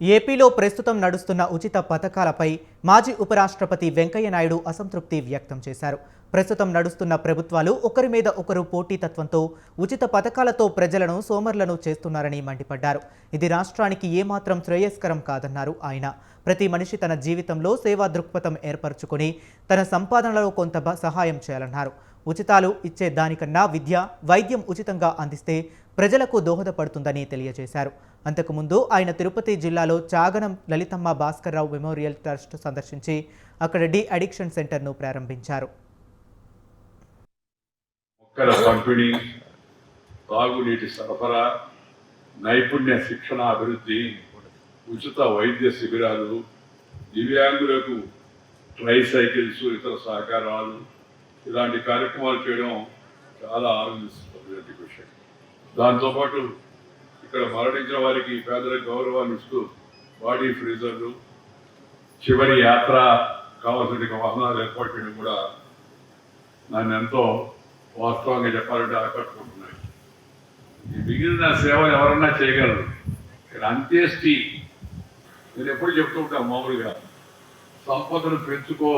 ఏపీలో ప్రస్తుతం నడుస్తున్న ఉచిత పథకాలపై మాజీ ఉపరాష్ట్రపతి వెంకయ్య నాయుడు అసంతృప్తి వ్యక్తం చేశారు. ప్రస్తుతం నడుస్తున్న ప్రభుత్వాలు ఒకరి మీద ఒకరు పోటీతత్వంతో ఉచిత పథకాలతో ప్రజలను సోమరులను చేస్తున్నారని మండిపడ్డారు. ఇది రాష్ట్రానికి ఏమాత్రం శ్రేయస్కరం కాదన్నారు ఆయన. ప్రతి మనిషి తన జీవితంలో సేవా దృక్పథం ఏర్పరచుకొని తన సంపాదనలో కొంత సహాయం చేయాలన్నారు. ఉచితాలు ఇచ్చే దానికన్నా విద్య, వైద్యం ఉచితంగా అందిస్తే ప్రజలకు దోహదపడుతుందని తెలియజేశారు. అంతకుముందు ఆయన తిరుపతి జిల్లాలో చాగనం లలితమ్మ భాస్కర్రావు మెమోరియల్ ట్రస్ట్ సందర్శించి అక్కడ డి అడిక్షన్ సెంటర్ను ప్రారంభించారు. మొక్కల పంపిణీ, తాగునీటి సరఫరా, నైపుణ్య శిక్షణ అభివృద్ధి, ఉచిత వైద్య శిబిరాలు, దివ్యాంగులకు ట్రైసైకిల్స్, ఇతర సహకారాలు, ఇలాంటి కార్యక్రమాలు చేయడం చాలా ఆనందిస్తున్నటువంటి విషయం. దాంతోపాటు ఇక్కడ మరణించిన వారికి పేదలకు గౌరవాన్ని ఇస్తూ బాడీ ఫ్రీజర్లు, చివరి యాత్ర కావాల్సిన వాహనాలు ఏర్పాటు చేయడం కూడా నన్ను ఎంతో వాస్తవంగా చెప్పాలంటే ఆకట్టుకుంటున్నాయి. ఈ మిగిలిన సేవలు ఎవరన్నా చేయగలరు. ఇక్కడ అంత్యేష్టి నేను ఎప్పుడు చెప్తూ ఉంటాను, మామూలుగా సంపదను పెంచుకో,